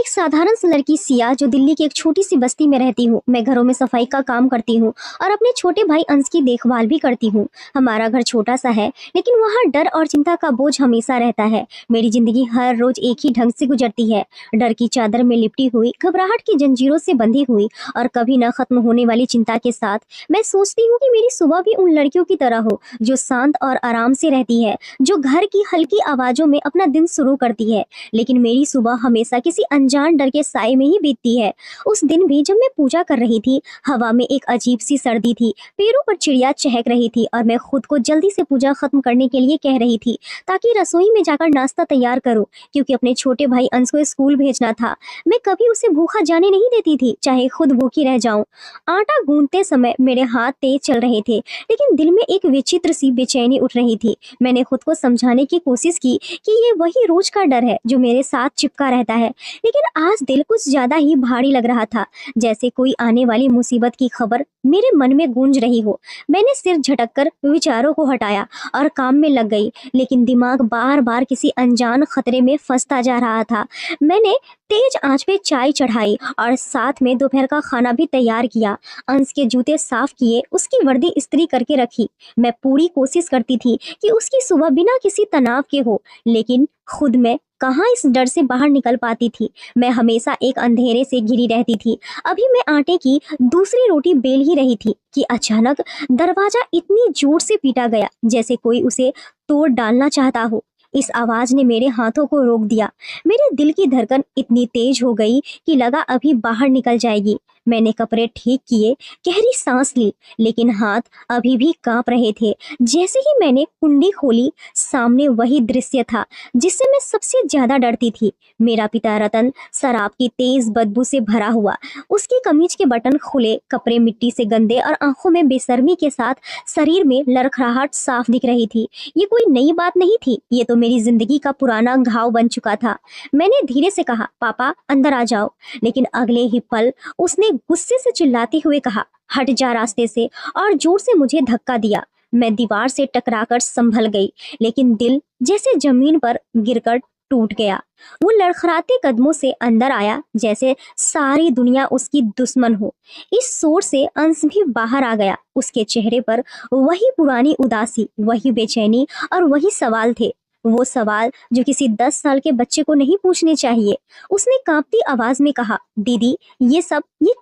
एक साधारण सी लड़की सिया जो दिल्ली की एक छोटी सी बस्ती में रहती हूँ। मैं घरों में सफाई का काम करती हूँ और अपने छोटे भाई अंश की देखभाल भी करती हूँ। हमारा घर छोटा सा है, लेकिन वहाँ डर और चिंता का बोझ हमेशा रहता है। मेरी जिंदगी हर रोज एक ही ढंग से गुजरती है, डर की चादर में लिपटी हुई, घबराहट की जंजीरों से बंधी हुई और कभी न खत्म होने वाली चिंता के साथ। मैं सोचती हूँ कि मेरी सुबह भी उन लड़कियों की तरह हो जो शांत और आराम से रहती है, जो घर की हल्की आवाजों में अपना दिन शुरू करती है। लेकिन मेरी सुबह हमेशा किसी अनजान डर के साए में ही बीतती है। उस दिन भी जब मैं पूजा कर रही थी, हवा में एक अजीब सी सर्दी थी, पेड़ों पर चिड़िया चहक रही थी और मैं खुद को जल्दी से पूजा खत्म करने के लिए कह रही थी ताकि रसोई में जाकर नाश्ता तैयार करूं, क्योंकि अपने छोटे भाई अंश को स्कूल भेजना था। मैं कभी उसे भूखा जाने नहीं देती थी, चाहे खुद भूखी रह जाऊं। आटा गूंथते समय मेरे हाथ तेज चल रहे थे, लेकिन दिल में एक विचित्र सी बेचैनी उठ रही थी। मैंने खुद को समझाने की कोशिश की कि ये वही रोज का डर है जो मेरे साथ चिपका रहता है, लेकिन आज दिल कुछ ज्यादा ही भारी लग रहा था, जैसे कोई आने वाली मुसीबत की खबर मेरे मन में गूंज रही हो। मैंने सिर झटककर विचारों को हटाया और काम में लग गई, लेकिन दिमाग बार बार किसी अनजान खतरे में फंसता जा रहा था। मैंने तेज आंच पे चाय चढ़ाई और साथ में दोपहर का खाना भी तैयार किया। अंश के जूते साफ किए, उसकी वर्दी इस्त्री करके रखी। मैं पूरी कोशिश करती थी कि उसकी सुबह बिना किसी तनाव के हो, लेकिन खुद में कहाँ इस डर से बाहर निकल पाती थी। मैं हमेशा एक अंधेरे से घिरी रहती थी। अभी मैं आटे की दूसरी रोटी बेल ही रही थी कि अचानक दरवाजा इतनी जोर से पीटा गया जैसे कोई उसे तोड़ डालना चाहता हो। इस आवाज ने मेरे हाथों को रोक दिया। मेरे दिल की धड़कन इतनी तेज हो गई कि लगा अभी बाहर निकल जाएगी। मैंने कपड़े ठीक किए, गहरी सांस ली, लेकिन हाथ अभी भी कांप रहे थे। जैसे ही मैंने कुंडी खोली, सामने वही दृश्य था जिससे मैं सबसे ज्यादा डरती थी। मेरा पिता रतन शराब की तेज बदबू से भरा हुआ, उसकी कमीज के बटन खुले, कपड़े मिट्टी से गंदे और आंखों में बेशर्मी के साथ शरीर में लड़खड़ाहट साफ दिख रही थी। ये कोई नई बात नहीं थी, ये तो मेरी जिंदगी का पुराना घाव बन चुका था। मैंने धीरे से कहा, पापा अंदर आ जाओ, लेकिन अगले ही पल उसने गुस्से से चिल्लाते हुए कहा, हट जा रास्ते से, और जोर से मुझे धक्का दिया। मैं दीवार से टकराकर संभल गई, लेकिन दिल जैसे जमीन पर गिरकर टूट गया। वो लड़खड़ाते कदमों से अंदर आया, जैसे सारी दुनिया उसकी दुश्मन हो। इस शोर से अंश भी बाहर आ गया। उसके चेहरे पर वही पुरानी उदासी, वही बेचैनी और वही सवाल थे। वो सवाल जो किसी 10 साल के बच्चे को नहीं पूछने चाहिए। उसने कांपती आवाज में कहा, दीदी ये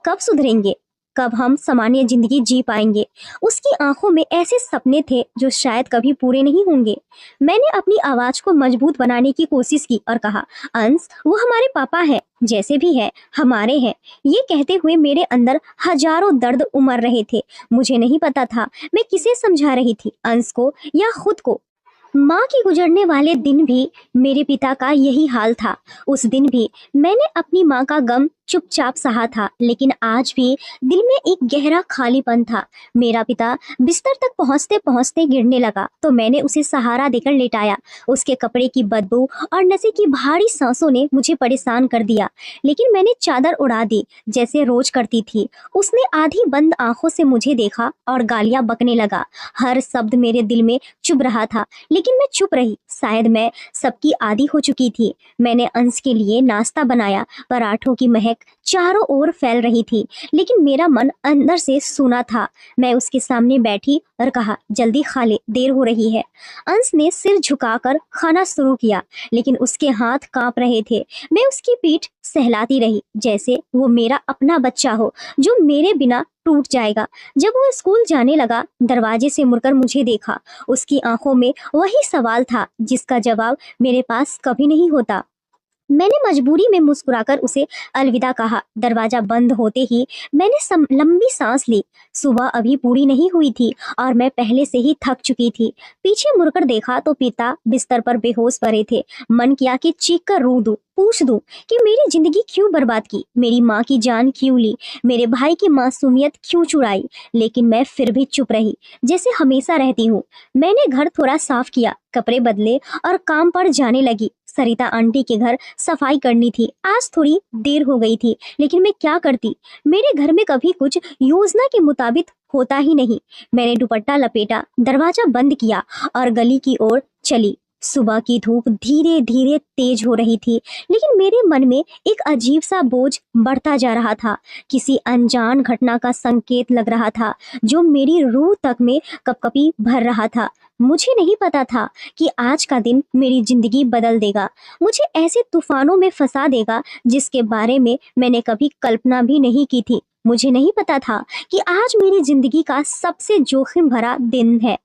कब सुधरेंगे? कब हम सामान्य जिंदगी जी पाएंगे? उसकी आंखों में ऐसे सपने थे जो शायद कभी पूरे नहीं होंगे। मैंने अपनी आवाज को मजबूत बनाने की कोशिश की और कहा, अंश वो हमारे पापा है, जैसे भी है हमारे हैं। ये कहते हुए मेरे अंदर हजारों दर्द उमड़ रहे थे। मुझे नहीं पता था मैं किसे समझा रही थी, अंश को या खुद को। माँ के गुजरने वाले दिन भी मेरे पिता का यही हाल था। उस दिन भी मैंने अपनी माँ का गम चुपचाप सहा था, लेकिन आज भी दिल में एक गहरा खालीपन था। मेरा पिता बिस्तर तक पहुँचते पहुँचते गिरने लगा तो मैंने उसे सहारा देकर लेटाया। उसके कपड़े की बदबू और नशे की भारी सांसों ने मुझे परेशान कर दिया, लेकिन मैंने चादर उड़ा दी जैसे रोज करती थी। उसने आधी बंद आंखों से मुझे देखा और गालियां बकने लगा। हर शब्द मेरे दिल में चुभ रहा था, लेकिन मैं चुप रही। शायद मैं सबकी आदी हो चुकी थी। मैंने अंश के लिए नाश्ता बनाया। पराठों की महक चारों ओर फैल रही थी, लेकिन मेरा मन अंदर से सूना था। मैं उसके सामने बैठी और कहा, जल्दी खा ले, देर हो रही है। अंश ने सिर झुकाकर खाना शुरू किया, लेकिन उसके हाथ कांप रहे थे। मैं उसकी पीठ सहलाती रही जैसे वो मेरा अपना बच्चा हो जो मेरे बिना टूट जाएगा। जब वो स्कूल जाने लगा, दरवाजे से मुड़कर मुझे देखा। उसकी आंखों में वही सवाल था जिसका जवाब मेरे पास कभी नहीं होता। मैंने मजबूरी में मुस्कुराकर उसे अलविदा कहा। दरवाजा बंद होते ही मैंने लंबी सांस ली। सुबह अभी पूरी नहीं हुई थी और मैं पहले से ही थक चुकी थी। पीछे मुड़कर देखा तो पिता बिस्तर पर बेहोश पड़े थे। मन किया कि चीख कर रो दूं, पूछ दूं कि मेरी जिंदगी क्यों बर्बाद की, मेरी माँ की जान क्यों ली, मेरे भाई की मासूमियत क्यों चुराई, लेकिन मैं फिर भी चुप रही, जैसे हमेशा रहती हूँ। मैंने घर थोड़ा साफ किया, कपड़े बदले और काम पर जाने लगी। सरिता आंटी के घर सफाई करनी थी। आज थोड़ी देर हो गई थी, लेकिन मैं क्या करती? मेरे घर में कभी कुछ योजना के मुताबिक होता ही नहीं। मैंने दुपट्टा लपेटा, दरवाजा बंद किया और गली की ओर चली। सुबह की धूप धीरे धीरे तेज हो रही थी, लेकिन मेरे मन में एक अजीब सा बोझ बढ़ता जा रहा था। किसी अनजान घटना का संकेत लग रहा था, जो मेरी रूह तक में कपकपी भर रहा था। मुझे नहीं पता था कि आज का दिन मेरी जिंदगी बदल देगा, मुझे ऐसे तूफानों में फंसा देगा जिसके बारे में मैंने कभी कल्पना भी नहीं की थी। मुझे नहीं पता था कि आज मेरी जिंदगी का सबसे जोखिम भरा दिन है।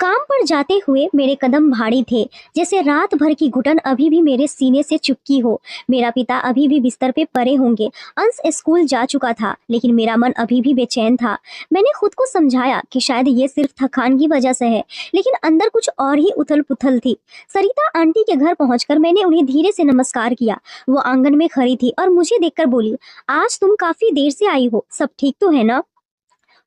काम पर जाते हुए मेरे कदम भारी थे, जैसे रात भर की घुटन अभी भी मेरे सीने से चुपकी हो। मेरा पिता अभी भी बिस्तर पे पड़े होंगे। अंश स्कूल जा चुका था, लेकिन मेरा मन अभी भी बेचैन था। मैंने खुद को समझाया कि शायद ये सिर्फ थकान की वजह से है, लेकिन अंदर कुछ और ही उथल पुथल थी। सरिता आंटी के घर पहुंचकर मैंने उन्हें धीरे से नमस्कार किया। वो आंगन में खड़ी थी और मुझे देखकर बोली, आज तुम काफी देर से आई हो, सब ठीक तो है ना?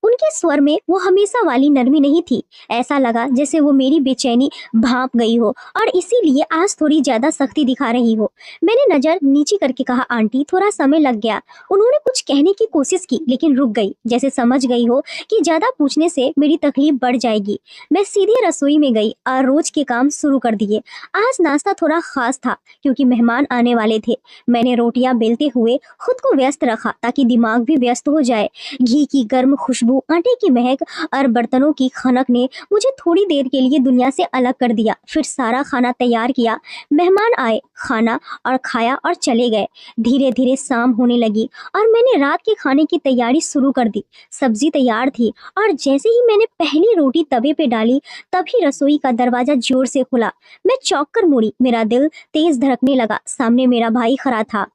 उनके स्वर में वो हमेशा वाली नरमी नहीं थी। ऐसा लगा जैसे वो मेरी बेचैनी भांप गई हो और इसीलिए आज थोड़ी ज्यादा सख्ती दिखा रही हो। मैंने नजर नीची करके कहा, आंटी थोड़ा समय लग गया। उन्होंने कुछ कहने की कोशिश की, लेकिन रुक गई, जैसे समझ गई हो कि ज्यादा पूछने से मेरी तकलीफ बढ़ जाएगी। मैं सीधे रसोई में गई और रोज के काम शुरू कर दिए। आज नाश्ता थोड़ा खास था, क्योंकि मेहमान आने वाले थे। मैंने रोटियां बेलते हुए खुद को व्यस्त रखा, ताकि दिमाग भी व्यस्त हो जाए। घी की गर्म खुशबू, आटे की महक और बर्तनों की खनक ने मुझे थोड़ी देर के लिए दुनिया से अलग कर दिया। फिर सारा खाना तैयार किया। मेहमान आए, खाना और खाया और चले गए। धीरे धीरे शाम होने लगी और मैंने रात के खाने की तैयारी शुरू कर दी। सब्जी तैयार थी और जैसे ही मैंने पहली रोटी तवे पे डाली, तभी रसोई का दरवाजा जोर से खुला। मैं चौंक कर मुड़ी। मेरा दिल तेज धड़कने लगा। सामने मेरा भाई खड़ा था।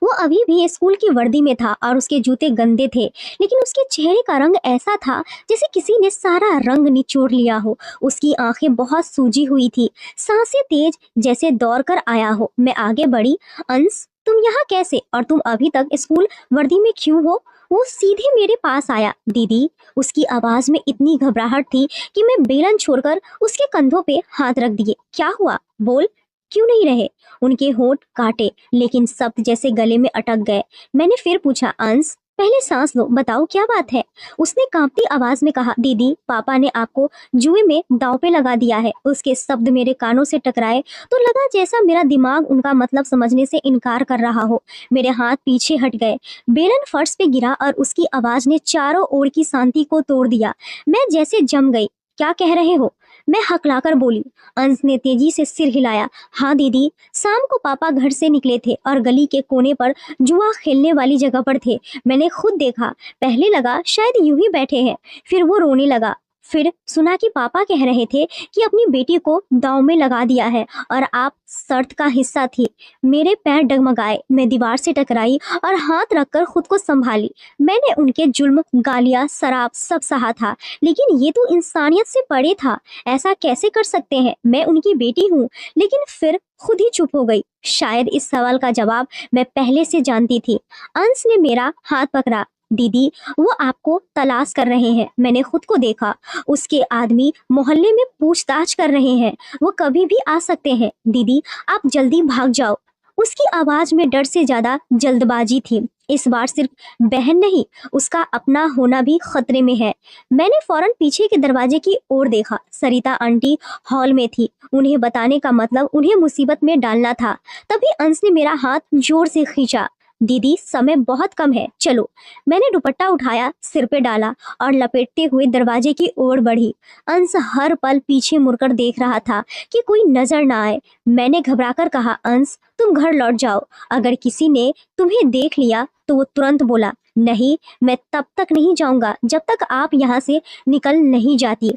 वो अभी भी स्कूल की वर्दी में था और उसके जूते गंदे थे, लेकिन उसके चेहरे का रंग ऐसा था जैसे किसी ने सारा रंग निचोड़ लिया हो। उसकी आंखें बहुत सूजी हुई थी, सांसें तेज, जैसे दौड़ कर आया हो। मैं आगे बढ़ी। अंश, तुम यहाँ कैसे, और तुम अभी तक स्कूल वर्दी में क्यों हो? वो सीधे मेरे पास आया। दीदी, उसकी आवाज में इतनी घबराहट थी कि मैं बेलन छोड़कर उसके कंधों पे हाथ रख दिए। क्या हुआ, बोल, क्यों नहीं रहे? उनके होंठ काटे, लेकिन शब्द जैसे गले में अटक गए। मैंने फिर पूछा, अंश पहले सांस लो, बताओ क्या बात है? उसने कांपती आवाज में कहा, दीदी पापा ने आपको जुए में दांव पे लगा दिया है। उसके शब्द मेरे कानों से टकराए तो लगा जैसा मेरा दिमाग उनका मतलब समझने से इनकार कर रहा हो। मेरे हाथ पीछे हट गए। बेलन फर्श पे गिरा और उसकी आवाज ने चारों ओर की शांति को तोड़ दिया। मैं जैसे जम गई। क्या कह रहे हो? मैं हकलाकर बोली। अंश ने तेजी से सिर हिलाया। हाँ दीदी, शाम को पापा घर से निकले थे और गली के कोने पर जुआ खेलने वाली जगह पर थे। मैंने खुद देखा। पहले लगा शायद यूं ही बैठे हैं, फिर वो रोने लगा। फिर सुना कि पापा कह रहे थे कि अपनी बेटी को दांव में लगा दिया है और आप शर्त का हिस्सा थी। मेरे पैर डगमगाए। मैं दीवार से टकराई और हाथ रखकर खुद को संभाली। मैंने उनके जुल्म, गालियां, शराब सब सहा था, लेकिन ये तो इंसानियत से परे था। ऐसा कैसे कर सकते हैं? मैं उनकी बेटी हूँ। लेकिन फिर खुद ही चुप हो गई। शायद इस सवाल का जवाब मैं पहले से जानती थी। अंश ने मेरा हाथ पकड़ा। दीदी, वो आपको तलाश कर रहे हैं। मैंने खुद को देखा। उसके आदमी मोहल्ले में पूछताछ कर रहे हैं। वो कभी भी आ सकते हैं। दीदी, आप जल्दी भाग जाओ। उसकी आवाज में डर से ज्यादा जल्दबाजी थी। इस बार सिर्फ बहन नहीं, उसका अपना होना भी खतरे में है। मैंने फौरन पीछे के दरवाजे की ओर देखा। सरिता आंटी हॉल में थी। उन्हें बताने का मतलब उन्हें मुसीबत में डालना था। तभी अंश ने मेरा हाथ जोर से खींचा। दीदी, समय बहुत कम है, चलो। मैंने दुपट्टा उठाया, सिर पे डाला और लपेटते हुए दरवाजे की ओर बढ़ी। अंश हर पल पीछे मुड़कर देख रहा था कि कोई नजर ना आए। मैंने घबराकर कहा, अंश तुम घर लौट जाओ। अगर किसी ने तुम्हें देख लिया तो वो तुरंत बोला, नहीं, मैं तब तक नहीं जाऊंगा जब तक आप यहाँ से निकल नहीं जाती।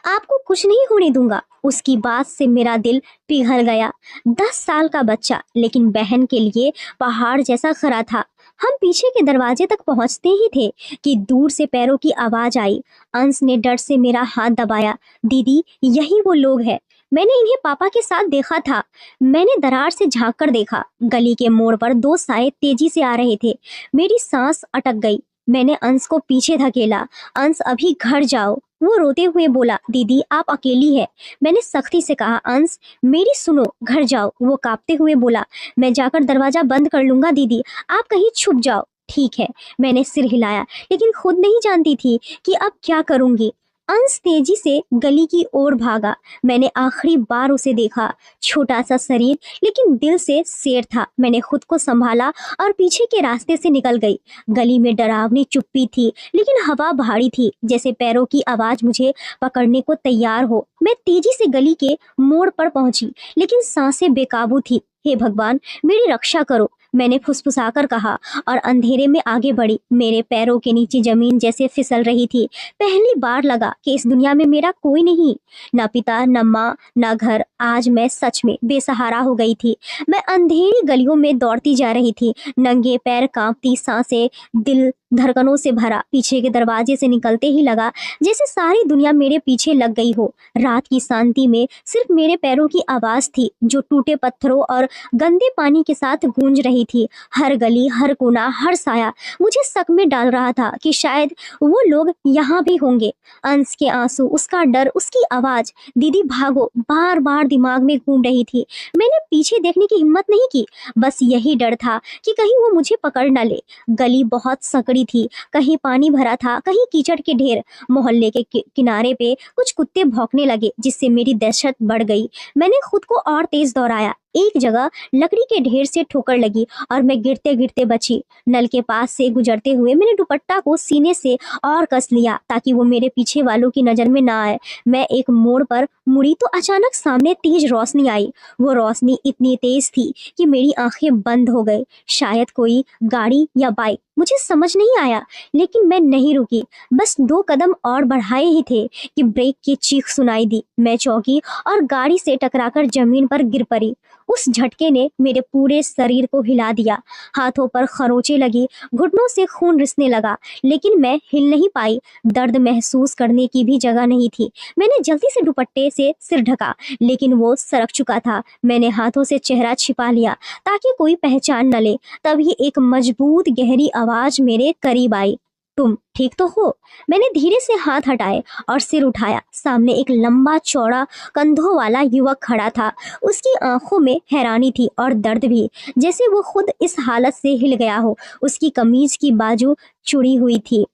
आपको कुछ नहीं होने दूंगा। उसकी बात से मेरा दिल पिघल गया। 10 साल का बच्चा, लेकिन बहन के लिए पहाड़ जैसा खरा था। हम पीछे के दरवाजे तक पहुंचते ही थे कि दूर से पैरों की आवाज आई। अंश ने डर से मेरा हाथ दबाया। दीदी, यही वो लोग हैं। मैंने इन्हें पापा के साथ देखा था। मैंने दरार से झांक कर देखा। गली के मोड़ पर 2 साए तेजी से आ रहे थे। मेरी सांस अटक गई। मैंने अंश को पीछे धकेला। अंश, अभी घर जाओ। वो रोते हुए बोला, दीदी आप अकेली है। मैंने सख्ती से कहा, अंश मेरी सुनो, घर जाओ। वो कांपते हुए बोला, मैं जाकर दरवाजा बंद कर लूंगा दीदी, आप कहीं छुप जाओ। ठीक है। मैंने सिर हिलाया, लेकिन खुद नहीं जानती थी कि अब क्या करूंगी। अंश तेजी से गली की ओर भागा। मैंने आखिरी बार उसे देखा। छोटा सा शरीर लेकिन दिल से शेर था। मैंने खुद को संभाला और पीछे के रास्ते से निकल गई। गली में डरावनी चुप्पी थी, लेकिन हवा भारी थी, जैसे पैरों की आवाज मुझे पकड़ने को तैयार हो। मैं तेजी से गली के मोड़ पर पहुंची, लेकिन सांसें बेकाबू थी। हे भगवान, मेरी रक्षा करो, मैंने फुसफुसाकर कहा और अंधेरे में आगे बढ़ी। मेरे पैरों के नीचे जमीन जैसे फिसल रही थी। पहली बार लगा कि इस दुनिया में मेरा कोई नहीं, ना पिता, ना माँ, ना घर। आज मैं सच में बेसहारा हो गई थी। मैं अंधेरी गलियों में दौड़ती जा रही थी, नंगे पैर, कांपती सांसें, दिल धड़कनों से भरा। पीछे के दरवाजे से निकलते ही लगा जैसे सारी दुनिया मेरे पीछे लग गई हो। रात की शांति में सिर्फ मेरे पैरों की आवाज थी, जो टूटे पत्थरों और गंदे पानी के साथ गूंज रही थी। हर गली, हर कोना, हर साया मुझे शक में डाल रहा था कि शायद वो लोग यहाँ भी होंगे। अंश के आंसू, उसका डर, उसकी आवाज, दीदी भागो, बार बार दिमाग में घूम रही थी। मैंने पीछे देखने की हिम्मत नहीं की। बस यही डर था कि कहीं वो मुझे पकड़ न ले। गली बहुत संकड़ी थी, कहीं पानी भरा था, कहीं कीचड़ के ढेर। मोहल्ले के किनारे पे कुछ कुत्ते भौंकने लगे, जिससे मेरी दहशत बढ़ गई। मैंने खुद को और तेज दौड़ाया। एक जगह लकड़ी के ढेर से ठोकर लगी और मैं गिरते गिरते बची। नल के पास से गुजरते हुए मैंने दुपट्टा को सीने से और कस लिया, ताकि वो मेरे पीछे वालों की नजर में ना आए। मैं एक मोड़ पर मुड़ी तो अचानक सामने तेज रोशनी आई। वो रोशनी इतनी तेज थी कि मेरी आंखें बंद हो गई। शायद कोई गाड़ी या बाइक, मुझे समझ नहीं आया, लेकिन मैं नहीं रुकी। बस 2 कदम और बढ़ाए ही थे कि ब्रेक की चीख सुनाई दी। मैं चौंकी और गाड़ी से टकराकर जमीन पर गिर पड़ी। उस झटके ने मेरे पूरे शरीर को हिला दिया। हाथों पर खरोंचें लगी, घुटनों से खून रिसने लगा, लेकिन मैं हिल नहीं पाई। दर्द महसूस करने की भी जगह नहीं थी। मैंने जल्दी से दुपट्टे से सिर ढका, लेकिन वो सरक चुका था। मैंने हाथों से चेहरा छिपा लिया ताकि कोई पहचान न ले। तभी एक मजबूत गहरी आवाज मेरे करीब आई, तुम ठीक तो हो? मैंने धीरे से हाथ हटाए और सिर उठाया। सामने एक लंबा चौड़ा कंधों वाला युवक खड़ा था। उसकी आंखों में हैरानी थी और दर्द भी, जैसे वो खुद इस हालत से हिल गया हो। उसकी कमीज की बाजू चुड़ी हुई थी,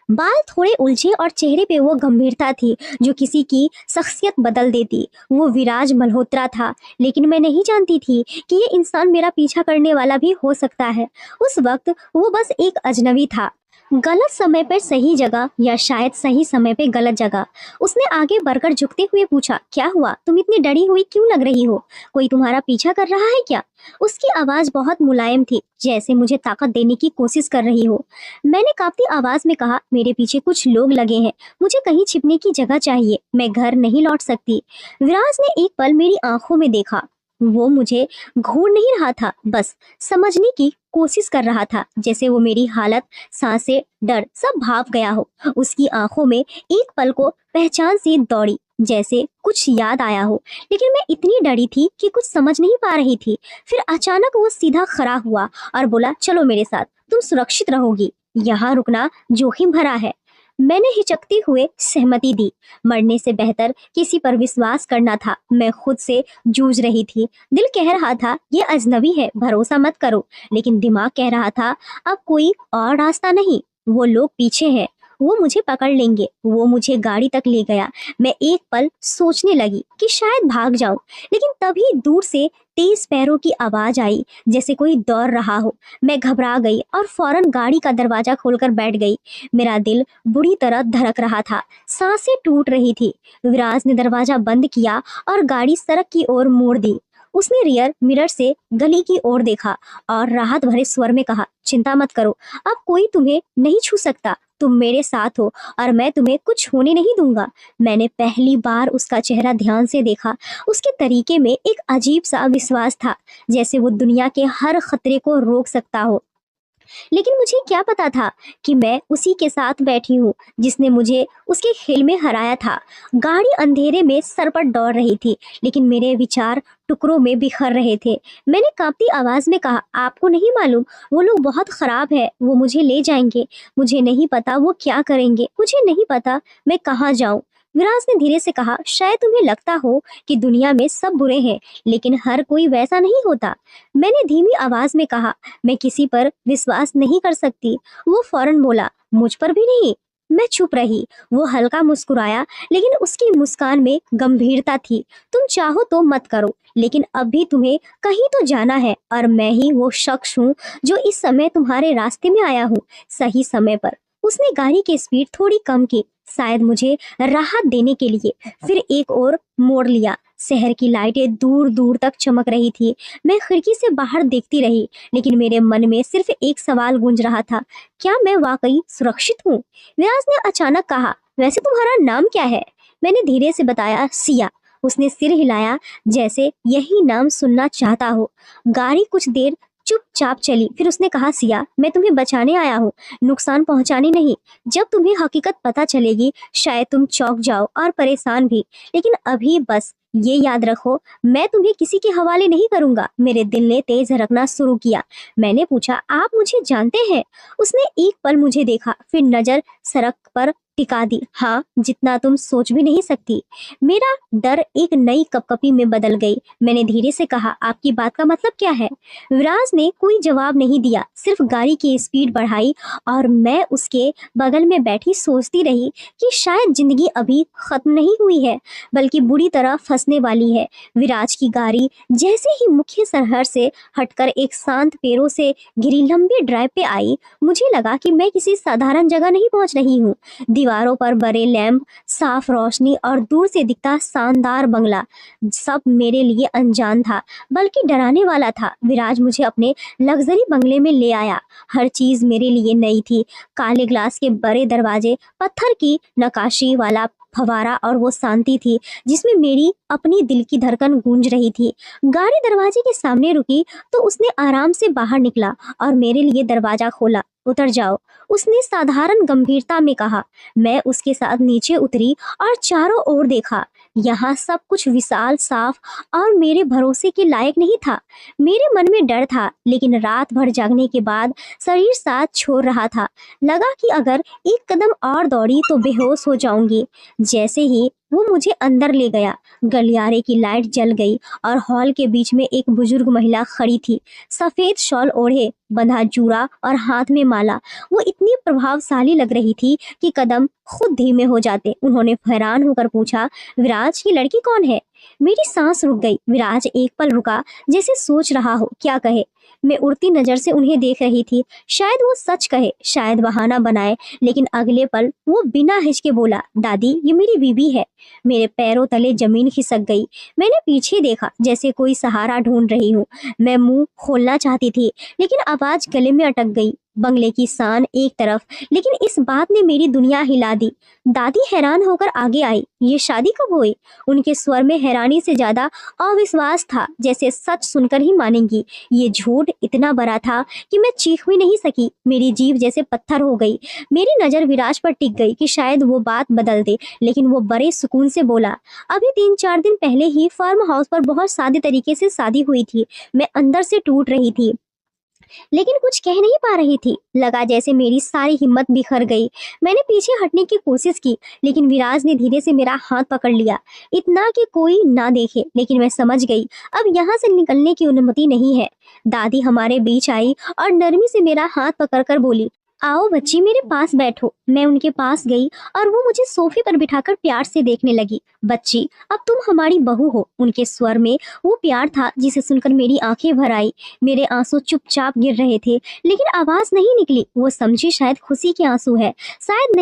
बाल थोड़े उलझे और चेहरे पे वो गंभीरता थी जो किसी की शख्सियत बदल देती। वो विराज मल्होत्रा था, लेकिन मैं नहीं जानती थी कि ये इंसान मेरा पीछा करने वाला भी हो सकता है। उस वक्त वो बस एक अजनबी था, गलत समय पर सही जगह, या शायद सही समय पे गलत जगह। उसने आगे बढ़कर झुकते हुए पूछा, क्या हुआ? तुम इतनी डरी हुई क्यों लग रही हो? कोई तुम्हारा पीछा कर रहा है क्या? उसकी आवाज बहुत मुलायम थी, जैसे मुझे ताकत देने की कोशिश कर रही हो। मैंने कांपती आवाज में कहा, मेरे पीछे कुछ लोग लगे हैं, मुझे कहीं छिपने की जगह चाहिए, मैं घर नहीं लौट सकती। विराज ने एक पल मेरी आंखों में देखा। वो मुझे घूर नहीं रहा था, बस समझने की कोशिश कर रहा था, जैसे वो मेरी हालत, सांसें, डर सब भाप गया हो। उसकी आंखों में एक पल को पहचान सी दौड़ी, जैसे कुछ याद आया हो, लेकिन मैं इतनी डरी थी कि कुछ समझ नहीं पा रही थी। फिर अचानक वो सीधा खड़ा हुआ और बोला, चलो मेरे साथ, तुम सुरक्षित रहोगी, यहाँ रुकना जोखिम भरा है। मैंने हिचकते हुए सहमति दी। मरने से बेहतर किसी पर विश्वास करना था। मैं खुद से जूझ रही थी। दिल कह रहा था, ये अजनबी है, भरोसा मत करो, लेकिन दिमाग कह रहा था, अब कोई और रास्ता नहीं, वो लोग पीछे हैं, वो मुझे पकड़ लेंगे। वो मुझे गाड़ी तक ले गया। मैं एक पल सोचने लगी कि शायद भाग जाऊं, लेकिन तभी दूर से तेज पैरों की आवाज आई, जैसे कोई दौड़ रहा हो। मैं घबरा गई और फौरन गाड़ी का दरवाजा खोलकर बैठ गई। मेरा दिल बुरी तरह धड़क रहा था, सांसें टूट रही थी। विराज ने दरवाजा बंद किया और गाड़ी सड़क की ओर मोड़ दी। उसने रियर मिरर से गली की ओर देखा और राहत भरे स्वर में कहा, चिंता मत करो, अब कोई तुम्हें नहीं छू सकता, तुम मेरे साथ हो और मैं तुम्हें कुछ होने नहीं दूंगा। मैंने पहली बार उसका चेहरा ध्यान से देखा। उसके तरीके में एक अजीब सा विश्वास था, जैसे वो दुनिया के हर खतरे को रोक सकता हो। लेकिन मुझे क्या पता था कि मैं उसी के साथ बैठी हूँ जिसने मुझे उसके खेल में हराया था। गाड़ी अंधेरे में सरपट दौड़ रही थी, लेकिन मेरे विचार टुकड़ों में बिखर रहे थे। मैंने कांपती आवाज में कहा, आपको नहीं मालूम, वो लोग बहुत खराब है, वो मुझे ले जाएंगे। मुझे नहीं पता वो क्या करेंगे, मुझे नहीं पता मैं कहाँ जाऊँ। विराज ने धीरे से कहा, शायद तुम्हें लगता हो कि दुनिया में सब बुरे हैं, लेकिन हर कोई वैसा नहीं होता। मैंने धीमी आवाज में कहा, मैं किसी पर विश्वास नहीं कर सकती। वो फौरन बोला, मुझ पर भी नहीं। मैं चुप रही। वो हल्का मुस्कुराया, लेकिन उसकी मुस्कान में गंभीरता थी। तुम चाहो तो मत करो, लेकिन अभी तुम्हें कहीं तो जाना है, और मैं ही वो शख्स हूँ जो इस समय तुम्हारे रास्ते में आया हूँ, सही समय पर। उसने गाड़ी की स्पीड थोड़ी कम की, शायद मुझे राहत देने के लिए। फिर एक और मोड़ लिया। शहर की लाइटें दूर दूर तक चमक रही थी। मैं खिड़की से बाहर देखती रही, लेकिन मेरे मन में सिर्फ एक सवाल गूंज रहा था, क्या मैं वाकई सुरक्षित हूँ? विराज ने अचानक कहा, वैसे तुम्हारा नाम क्या है? मैंने धीरे से बताया, सिया। उसने सिर हिलाया, जैसे यही नाम सुनना चाहता हो। गाड़ी कुछ देर चुपचाप चली, फिर उसने कहा, सिया, मैं तुम्हें बचाने आया हूँ, नुकसान पहुंचाने नहीं। जब तुम्हें हकीकत पता चलेगी, शायद तुम चौंक जाओ और परेशान भी, लेकिन अभी बस ये याद रखो, मैं तुम्हें किसी के हवाले नहीं करूंगा। मेरे दिल ने तेज धड़कना शुरू किया। मैंने पूछा, आप मुझे जानते हैं? उसने एक पल मुझे देखा, फिर नजर सड़क पर टिका दी। हाँ, जितना तुम सोच भी नहीं सकती। मेरा डर एक नई कपकपी में बदल गई। मैंने धीरे से कहा, आपकी बात का मतलब क्या है? विराज ने कोई जवाब नहीं दिया, सिर्फ गाड़ी की स्पीड बढ़ाई, और मैं उसके बगल में बैठी सोचती रही कि शायद जिंदगी अभी खत्म नहीं हुई है, बल्कि बुरी तरह फंसने वाली है। विराज की गाड़ी जैसे ही मुख्य शहर से हटकर एक शांत पेड़ों से घिरी लंबी ड्राइव पे आई, मुझे लगा कि मैं किसी साधारण जगह नहीं पहुंच रही हूँ। दीवारों पर बड़े लैंप, साफ रोशनी और दूर से दिखता शानदार बंगला, सब मेरे लिए अनजान था, बल्कि डराने वाला था। विराज मुझे अपने लग्जरी बंगले में ले आया। हर चीज मेरे लिए नई थी। काले ग्लास के बड़े दरवाजे, पत्थर की नक्काशी वाला फवारा, और वो शांति थी जिसमें मेरी अपनी दिल की धड़कन गूंज रही थी। गाड़ी दरवाजे के सामने रुकी तो उसने आराम से बाहर निकला और मेरे लिए दरवाजा खोला। उतर जाओ, उसने साधारण गंभीरता में कहा। मैं उसके साथ नीचे उतरी और चारों ओर देखा। यहाँ सब कुछ विशाल, साफ और मेरे भरोसे के लायक नहीं था। मेरे मन में डर था, लेकिन रात भर जागने के बाद शरीर साथ छोड़ रहा था। लगा कि अगर एक कदम और दौड़ी तो बेहोश हो जाऊंगी। जैसे ही वो मुझे अंदर ले गया, गलियारे की लाइट जल गई और हॉल के बीच में एक बुजुर्ग महिला खड़ी थी, सफेद शॉल ओढ़े, बंधा जूड़ा और हाथ में माला। वो इतनी प्रभावशाली लग रही थी कि कदम खुद धीमे हो जाते। उन्होंने हैरान होकर पूछा, विराज की लड़की कौन है? मेरी सांस रुक गई। विराज एक पल रुका, जैसे सोच रहा हो क्या कहे। मैं उड़ती नजर से उन्हें देख रही थी। शायद वो सच कहे, शायद बहाना बनाए, लेकिन अगले पल वो बिना हिचके बोला, दादी, ये मेरी बीबी है। मेरे पैरों तले जमीन खिसक गई। मैंने पीछे देखा, जैसे कोई सहारा ढूंढ रही हूँ। मैं मुंह खोलना चाहती थी, लेकिन आवाज गले में अटक गई। बंगले की शान एक तरफ, लेकिन इस बात ने मेरी दुनिया हिला दी। दादी हैरान होकर आगे आई, ये शादी कब हुई? उनके स्वर में हैरानी से ज्यादा अविश्वास था, जैसे सच सुनकर ही मानेंगी। ये झूठ इतना बड़ा था कि मैं चीख भी नहीं सकी। मेरी जीभ जैसे पत्थर हो गई। मेरी नजर विराज पर टिक गई कि शायद वो बात बदल दे, लेकिन वो बड़े सुकून से बोला, अभी 3-4 दिन पहले ही फार्म हाउस पर बहुत सादे तरीके से शादी हुई थी। मैं अंदर से टूट रही थी, लेकिन कुछ कह नहीं पा रही थी। लगा जैसे मेरी सारी हिम्मत बिखर गई। मैंने पीछे हटने की कोशिश की, लेकिन विराज ने धीरे से मेरा हाथ पकड़ लिया, इतना कि कोई ना देखे। लेकिन मैं समझ गई, अब यहाँ से निकलने की अनुमति नहीं है। दादी हमारे बीच आई और नरमी से मेरा हाथ पकड़कर बोली, आओ बच्ची, मेरे पास बैठो। मैं उनके पास गई और वो मुझे सोफे पर बिठाकर प्यार से देखने लगी। बच्ची, अब तुम हमारी बहू हो। उनके स्वर में वो प्यार था जिसे सुनकर मेरी आंखें भर आई। मेरे आंसू चुपचाप गिर रहे थे, लेकिन आवाज नहीं निकली। वो समझी शायद खुशी के आंसू है, शायद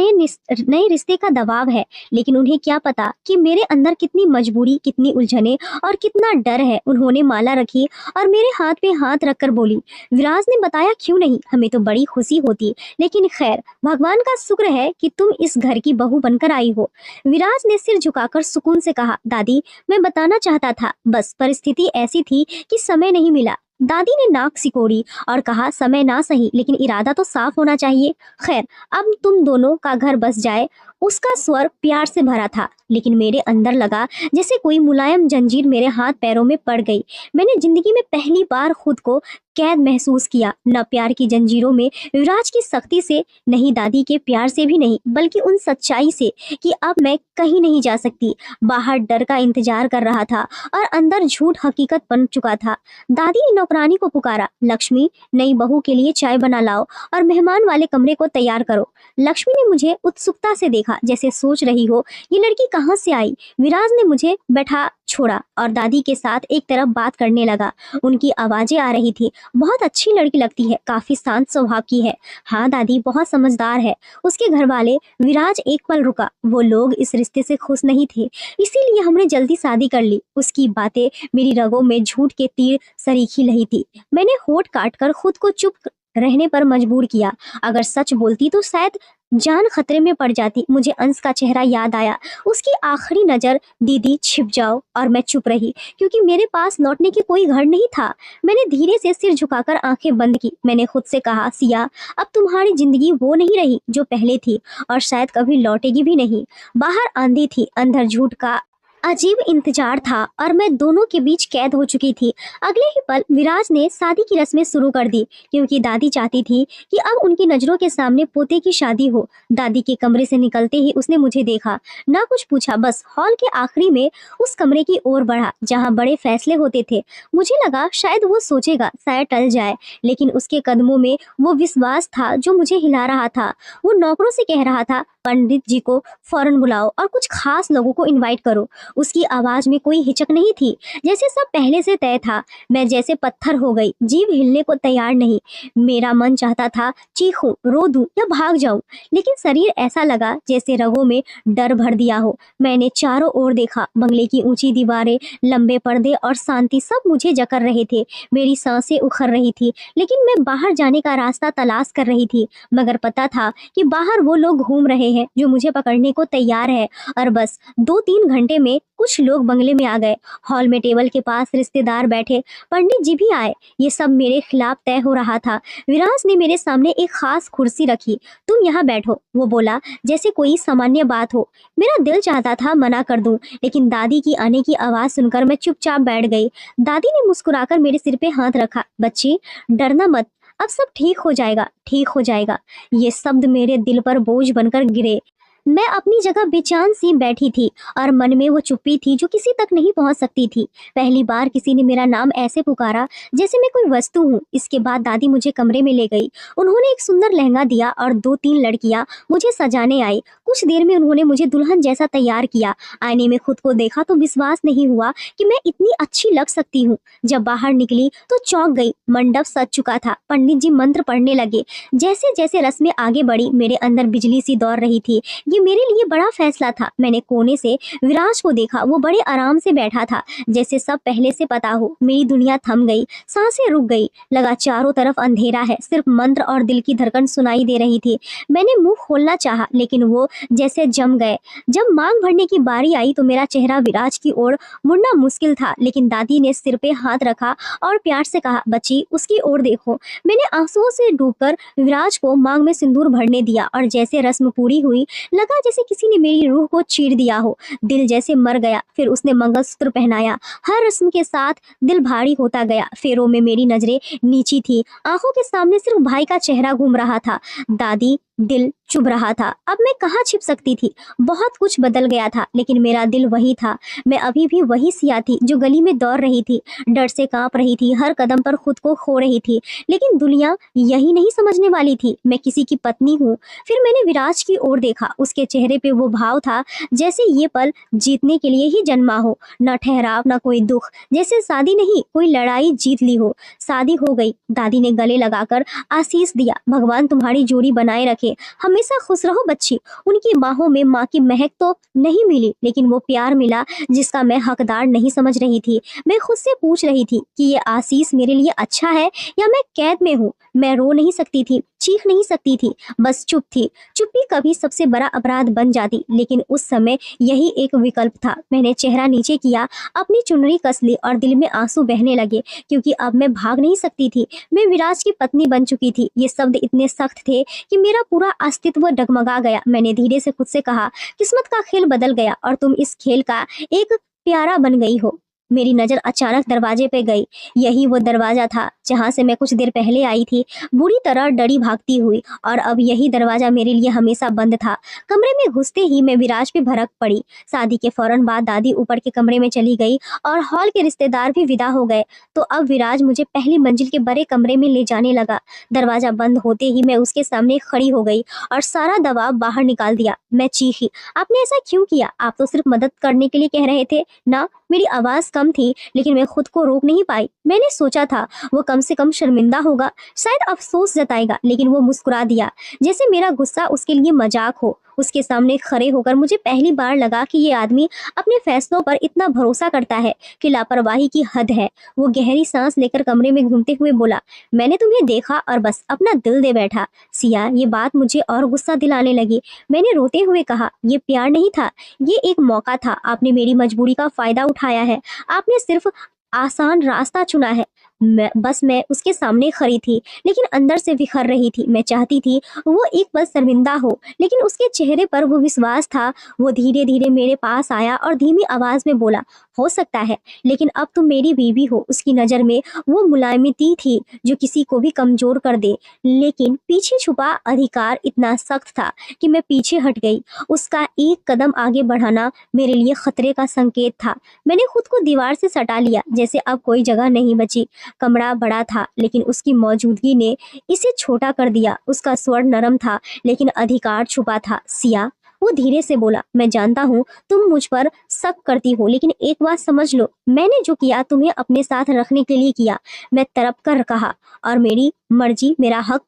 नए रिश्ते का दबाव है। लेकिन उन्हें क्या पता कि मेरे अंदर कितनी मजबूरी, कितनी उलझने और कितना डर है। उन्होंने माला रखी और मेरे हाथ पे हाथ रखकर बोली, विराज ने बताया क्यों नहीं, हमें तो बड़ी खुशी होती, लेकिन खैर, भगवान का शुक्र है कि तुम इस घर की बहू बनकर आई हो। विराज ने सिर झुकाकर सुकून से कहा, दादी, मैं बताना चाहता था, बस परिस्थिति ऐसी थी कि समय नहीं मिला। दादी ने नाक सिकोड़ी और कहा, समय ना सही, लेकिन इरादा तो साफ होना चाहिए। खैर, अब तुम दोनों का घर बस जाए। उसका स्वर प्यार से भरा था, लेकिन मेरे अंदर लगा जैसे कोई मुलायम जंजीर मेरे हाथ पैरों में पड़ गई। मैंने जिंदगी में पहली बार खुद को कैद महसूस किया, न प्यार की जंजीरों में, विराज की सख्ती से नहीं, दादी के प्यार से भी नहीं, बल्कि उन सच्चाई से कि अब मैं कहीं नहीं जा सकती। बाहर डर का इंतजार कर रहा था और अंदर झूठ हकीकत बन चुका था। दादी ने नौकरानी को पुकारा, लक्ष्मी, नई बहू के लिए चाय बना लाओ और मेहमान वाले कमरे को तैयार करो। लक्ष्मी ने मुझे उत्सुकता से देखा, जैसे सोच रही हो ये लड़की कहाँ से आई। विराज ने मुझे बैठा छोड़ा और दादी के साथ एक तरफ बात करने लगा। उनकी आवाजें आ रही थी। बहुत अच्छी लड़की लगती है, काफी शांत स्वभाव की है। हाँ दादी, बहुत समझदार है। उसके घर वाले। विराज एक पल रुका। वो लोग इस रिश्ते से खुश नहीं थे, इसीलिए हमने जल्दी शादी कर ली। उसकी बातें मेरी रगों में झूठ के तीर सरीखी रही थी। मैंने होठ काटकर खुद को चुप रहने पर मजबूर किया। अगर सच बोलती तो शायद जान खतरे में पड़ जाती। मुझे अंश का चेहरा याद आया, उसकी आखिरी नजर, दीदी छिप जाओ, और मैं चुप रही क्योंकि मेरे पास लौटने की कोई घर नहीं था। मैंने धीरे से सिर झुकाकर आंखें बंद की। मैंने खुद से कहा, सिया, अब तुम्हारी जिंदगी वो नहीं रही जो पहले थी और शायद कभी लौटेगी भी नहीं। बाहर आंधी थी, अंदर झूठ का अजीब इंतजार था और मैं दोनों के बीच कैद हो चुकी थी। अगले ही पल विराज ने शादी की रस्में शुरू कर दी क्योंकि दादी चाहती थी कि अब उनकी नजरों के सामने पोते की शादी हो। दादी के कमरे से निकलते ही उसने मुझे देखा, ना कुछ पूछा, बस हॉल के आखिरी में उस कमरे की ओर बढ़ा जहाँ बड़े फैसले होते थे। मुझे लगा शायद वो सोचेगा, शायद टल जाए, लेकिन उसके कदमों में वो विश्वास था जो मुझे हिला रहा था। वो नौकरों से कह रहा था, पंडित जी को फौरन बुलाओ और कुछ खास लोगों को इनवाइट करो। उसकी आवाज में कोई हिचक नहीं थी, जैसे सब पहले से तय था। मैं जैसे पत्थर हो गई, जीभ हिलने को तैयार नहीं। मेरा मन चाहता था चीखूं, रो दूं या भाग जाऊं, लेकिन शरीर ऐसा लगा जैसे रगों में डर भर दिया हो। मैंने चारों ओर देखा। बंगले की ऊंची दीवारें, लंबे पर्दे और शांति सब मुझे जकड़ रहे थे। मेरी सांसें उखड़ रही थी, लेकिन मैं बाहर जाने का रास्ता तलाश कर रही थी। मगर पता था कि बाहर वो लोग घूम रहे हैं जो मुझे पकड़ने को तैयार है। और बस 2-3 घंटे में कुछ लोग बंगले में आ गए। हॉल में टेबल के पास रिश्तेदार बैठे, पंडित जी भी आए। ये सब मेरे खिलाफ तय हो रहा था। विराज ने मेरे सामने एक खास कुर्सी रखी। तुम यहाँ बैठो, वो बोला, जैसे कोई सामान्य बात हो। मेरा दिल चाहता था मना कर दूं, लेकिन दादी की आने की आवाज सुनकर मैं चुपचाप बैठ गई। दादी ने मुस्कुराकर मेरे सिर पे हाथ रखा, बच्ची, डरना मत, अब सब ठीक हो जाएगा, ठीक हो जाएगा। ये शब्द मेरे दिल पर बोझ बनकर गिरे। मैं अपनी जगह बेचैन सी बैठी थी और मन में वो चुप्पी थी जो किसी तक नहीं पहुंच सकती थी। पहली बार किसी ने मेरा नाम ऐसे पुकारा जैसे मैं कोई वस्तु हूँ। इसके बाद दादी मुझे कमरे में ले गई। उन्होंने एक सुंदर लहंगा दिया और 2-3 लड़कियां मुझे सजाने आई। कुछ देर में उन्होंने मुझे दुल्हन जैसा तैयार किया। आईने में खुद को देखा तो विश्वास नहीं हुआ कि मैं इतनी अच्छी लग सकती हूँ। जब बाहर निकली तो चौंक गई। मंडप सज चुका था। पंडित जी मंत्र पढ़ने लगे। जैसे जैसे रस्में आगे बढ़ी, मेरे अंदर बिजली सी दौड़ रही थी। ये मेरे लिए बड़ा फैसला था। मैंने कोने से विराज को देखा। वो बड़े आराम से बैठा था, जैसे सब पहले से पता हो। मेरी दुनिया थम गई, सांसें रुक गई। लगा चारों तरफ अंधेरा है, सिर्फ मंत्र और दिल की धड़कन सुनाई दे रही थी। मैंने मुंह खोलना चाहा, लेकिन वो जैसे जम गए। जब मांग भरने की बारी आई तो मेरा चेहरा विराज की ओर मुड़ना मुश्किल था, लेकिन दादी ने सिर पे हाथ रखा और प्यार से कहा, बच्ची, उसकी ओर देखो। मैंने आंसुओं से डूबकर विराज को मांग में सिंदूर भरने दिया और जैसे रस्म पूरी हुई, लगा जैसे किसी ने मेरी रूह को चीर दिया हो। दिल जैसे मर गया। फिर उसने मंगलसूत्र पहनाया। हर रस्म के साथ दिल भारी होता गया। फेरों में मेरी नजरें नीची थी। आंखों के सामने सिर्फ भाई का चेहरा घूम रहा था। दादी, दिल चुभ रहा था। अब मैं कहाँ छिप सकती थी। बहुत कुछ बदल गया था, लेकिन मेरा दिल वही था। मैं अभी भी वही सिया थी जो गली में दौड़ रही थी, डर से कांप रही थी, हर कदम पर खुद को खो रही थी। लेकिन दुनिया यही नहीं समझने वाली थी, मैं किसी की पत्नी हूँ। फिर मैंने विराज की ओर देखा। उसके चेहरे पे वो भाव था जैसे ये पल जीतने के लिए ही जन्मा हो। न ठहराव, न कोई दुख, जैसे शादी नहीं, कोई लड़ाई जीत ली हो। शादी हो गई। दादी ने गले लगाकर आशीष दिया, भगवान तुम्हारी जोड़ी बनाए रखे, हमेशा खुश रहो बच्ची। उनकी बाहों में माँ की महक तो नहीं मिली, लेकिन वो प्यार मिला जिसका मैं हकदार नहीं समझ रही थी। मैं खुद से पूछ रही थी कि ये आशीष मेरे लिए अच्छा है या मैं कैद में हूँ। मैं रो नहीं सकती थी, चीख नहीं सकती थी, बस चुप थी। चुप्पी कभी सबसे बड़ा अपराध बन जाती, लेकिन उस समय यही एक विकल्प था। मैंने चेहरा नीचे किया, अपनी चुनरी कस ली और दिल में आंसू बहने लगे, क्योंकि अब मैं भाग नहीं सकती थी। मैं विराज की पत्नी बन चुकी थी। ये शब्द इतने सख्त थे कि मेरा पूरा अस्तित्व अस्तित्व डगमगा गया। मैंने धीरे से खुद से कहा, किस्मत का खेल बदल गया और तुम इस खेल का एक प्यारा बन गई हो। मेरी नजर अचानक दरवाजे पे गई। यही वो दरवाजा था जहां से मैं कुछ देर पहले आई थी, बुरी तरह डरी भागती हुई, और अब यही दरवाजा मेरे लिए हमेशा बंद था। कमरे में घुसते ही मैं विराज पे भड़क पड़ी। शादी के फौरन बाद दादी ऊपर के कमरे में चली गई और हॉल के रिश्तेदार भी विदा हो गए, तो अब विराज मुझे पहली मंजिल के बड़े कमरे में ले जाने लगा। दरवाजा बंद होते ही मैं उसके सामने खड़ी हो गई और सारा दबाव बाहर निकाल दिया। मैं चीखी, आपने ऐसा क्यों किया? आप तो सिर्फ मदद करने के लिए कह रहे थे ना। मेरी आवाज कम थी लेकिन मैं खुद को रोक नहीं पाई। मैंने सोचा था वो कम से कम शर्मिंदा होगा, शायद अफसोस जताएगा, लेकिन वो मुस्कुरा दिया जैसे मेरा गुस्सा उसके लिए मजाक हो। उसके सामने खड़े होकर मुझे पहली बार लगा कि ये आदमी अपने फैसलों पर इतना भरोसा करता है कि लापरवाही की हद है। वो गहरी सांस लेकर कमरे में घूमते हुए बोला, मैंने तुम्हें देखा और बस अपना दिल दे बैठा। सिया, ये बात मुझे और गुस्सा दिलाने लगी। मैंने रोते हुए कहा, ये प्यार नहीं था, ये एक मौका था। आपने मेरी मजबूरी का फायदा उठाया है। आपने सिर्फ आसान रास्ता चुना है। मैं उसके सामने खड़ी थी लेकिन अंदर से बिखर रही थी। मैं चाहती थी वो एक पल शर्मिंदा हो, लेकिन उसके चेहरे पर वो विश्वास था। वो धीरे धीरे मेरे पास आया और धीमी आवाज में बोला, हो सकता है, लेकिन अब तुम मेरी बीवी हो। उसकी नजर में वो मुलायमती थी जो किसी को भी कमजोर कर दे, लेकिन पीछे छुपा अधिकार इतना सख्त था कि मैं पीछे हट गई। उसका एक कदम आगे बढ़ाना मेरे लिए खतरे का संकेत था। मैंने खुद को दीवार से सटा लिया जैसे अब कोई जगह नहीं बची। कमरा बड़ा था लेकिन उसकी मौजूदगी ने इसे छोटा कर दिया। उसका स्वर नरम था लेकिन अधिकार छुपा था। सिया, वो धीरे से बोला, मैं जानता हूँ तुम मुझ पर शक करती हो, लेकिन एक बात समझ लो, मैंने जो किया तुम्हें अपने साथ रखने के लिए किया। मैं तड़प कर कहा, और मेरी मर्जी, मेरा हक।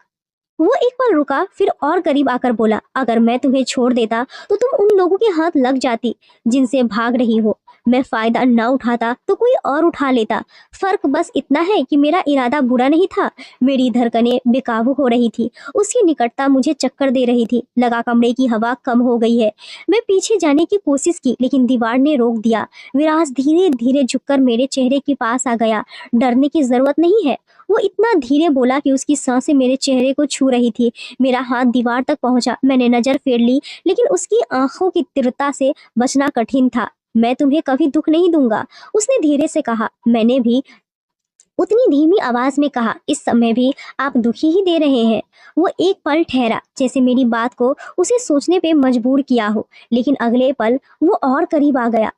वो एक पल रुका, फिर और करीब आकर बोला, अगर मैं तुम्हें छोड़ देता तो तुम उन लोगों के हाथ लग जाती जिनसे भाग रही हो। मैं फायदा न उठाता तो कोई और उठा लेता। फर्क बस इतना है कि मेरा इरादा बुरा नहीं था। मेरी धड़कनें बेकाबू हो रही थी। उसकी निकटता मुझे चक्कर दे रही थी। लगा कमरे की हवा कम हो गई है। मैं पीछे जाने की कोशिश की लेकिन दीवार ने रोक दिया। विराज धीरे धीरे झुककर मेरे चेहरे के पास आ गया। डरने की जरूरत नहीं है, वो इतना धीरे बोला कि उसकी सांसें मेरे चेहरे को छू रही थी। मेरा हाथ दीवार तक पहुंचा। मैंने नजर फेर ली लेकिन उसकी आंखों की तीव्रता से बचना कठिन था। मैं तुम्हें कभी दुख नहीं दूंगा, उसने धीरे से कहा। मैंने भी उतनी धीमी आवाज में कहा, इस समय भी आप दुखी ही दे रहे हैं। वो एक पल ठहरा, जैसे मेरी बात को उसे सोचने पे मजबूर किया हो, लेकिन अगले पल वो और करीब आ गया।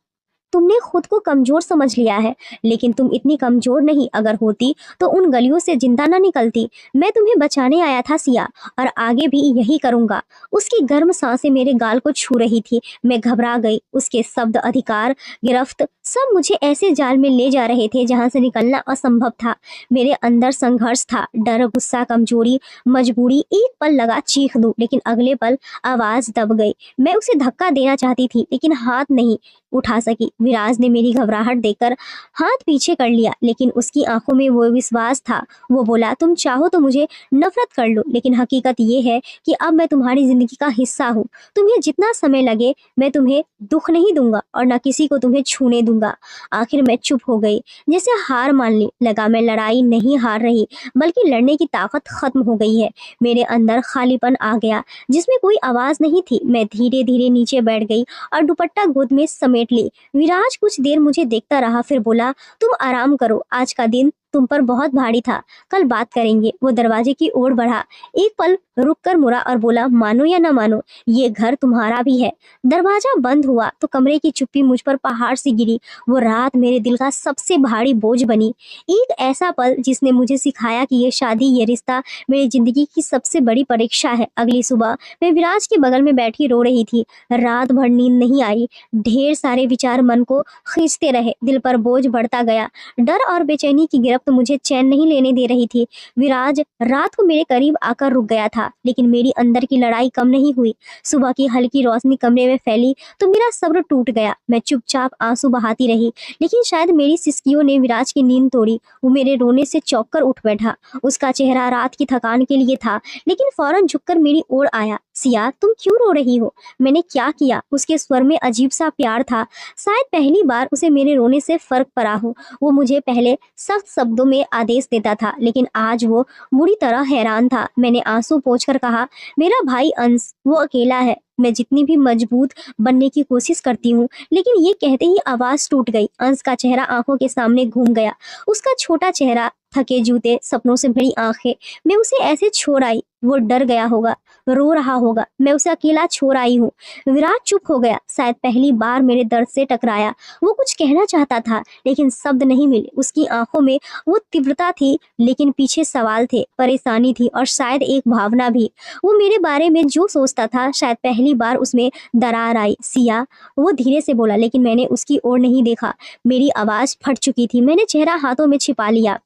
तुमने खुद को कमजोर समझ लिया है, लेकिन तुम इतनी कमजोर नहीं। अगर होती तो उन गलियों से जिंदा ना निकलती। मैं तुम्हें बचाने आया था सिया, और आगे भी यही करूंगा। उसकी गर्म सांसें मेरे गाल को छू रही थी। मैं घबरा गई। उसके शब्द, अधिकार, गिरफ्त, सब मुझे ऐसे जाल में ले जा रहे थे जहां से निकलना असंभव था। मेरे अंदर संघर्ष था, डर, गुस्सा, कमजोरी, मजबूरी। एक पल लगा चीख दूं, लेकिन अगले पल आवाज दब गई। मैं उसे धक्का देना चाहती थी लेकिन हाथ नहीं उठा सकी। विराज ने मेरी घबराहट देखकर हाथ पीछे कर लिया, लेकिन उसकी आंखों में वो विश्वास था। वो बोला, तुम चाहो तो मुझे नफरत कर लो, लेकिन हकीकत ये है कि अब मैं तुम्हारी जिंदगी का हिस्सा हूँ। तुम्हें जितना समय लगे मैं तुम्हें दुख नहीं दूंगा और न किसी को तुम्हें छूने दूंगा। आखिर मैं चुप हो गई, जैसे हार मान ली। लगा मैं लड़ाई नहीं हार रही, बल्कि लड़ने की ताकत खत्म हो गई है। मेरे अंदर खालीपन आ गया जिसमें कोई आवाज नहीं थी। मैं धीरे धीरे नीचे बैठ गई और दुपट्टा गोद में समेट ली। विराज कुछ देर मुझे देखता रहा, फिर बोला, तुम आराम करो, आज का दिन तुम पर बहुत भारी था, कल बात करेंगे। वो दरवाजे की ओर बढ़ा, एक पल रुककर मुड़ा और बोला, मानो या ना मानो, ये घर तुम्हारा भी है। दरवाजा बंद हुआ तो कमरे की चुप्पी मुझ पर पहाड़ से गिरी। वो रात मेरे दिल का सबसे भारी बोझ बनी। एक ऐसा पल जिसने मुझे सिखाया कि ये शादी, ये रिश्ता मेरी जिंदगी की सबसे बड़ी परीक्षा है। अगली सुबह मैं विराज के बगल में बैठी रो रही थी। रात भर नींद नहीं आई। ढेर सारे विचार मन को खींचते रहे। दिल पर बोझ बढ़ता गया। डर और बेचैनी की गिरफ्त मुझे चैन नहीं लेने दे रही थी। विराज रात को मेरे करीब आकर रुक गया था, लेकिन मेरी अंदर की लड़ाई कम नहीं हुई। सुबह की हल्की रोशनी कमरे में फैली तो मेरा सब्र टूट गया। मैं चुपचाप आंसू बहाती रही, लेकिन शायद मेरी सिसकियों ने विराज की नींद तोड़ी। वो मेरे रोने से चौंक कर उठ बैठा। उसका चेहरा रात की थकान के लिए था, लेकिन फौरन झुककर मेरी ओर आया। सिया, तुम क्यों रो रही हो? मैंने क्या किया? उसके स्वर में अजीब सा प्यार था। शायद पहली बार उसे मेरे रोने से फर्क पड़ा हो। वो मुझे पहले सख्त शब्दों में आदेश देता था, लेकिन आज वो बुरी तरह हैरान था। मैंने आंसू पोंछकर कहा, मेरा भाई अंश, वो अकेला है। मैं जितनी भी मजबूत बनने की कोशिश करती हूँ, लेकिन ये कहते ही आवाज टूट गई। अंश का चेहरा आंखों के सामने घूम गया। उसका छोटा चेहरा, थके जूते, सपनों से भरी आंखें। मैं उसे ऐसे छोड़ आई। वो डर गया होगा, रो रहा होगा। मैं उसे अकेला छोड़ आई हूँ। विराट चुप हो गया, शायद पहली बार मेरे दर्द से टकराया। वो कुछ कहना चाहता था, लेकिन शब्द नहीं मिले। उसकी आंखों में वो तीव्रता थी, लेकिन पीछे सवाल थे, परेशानी थी और शायद एक भावना भी। वो मेरे बारे में जो सोचता था, शायद पहली बार उसमें दरार आई। सिया, वो धीरे से बोला, लेकिन मैंने उसकी ओर नहीं देखा। मेरी आवाज फट चुकी थी। मैंने चेहरा हाथों में छिपा लिया।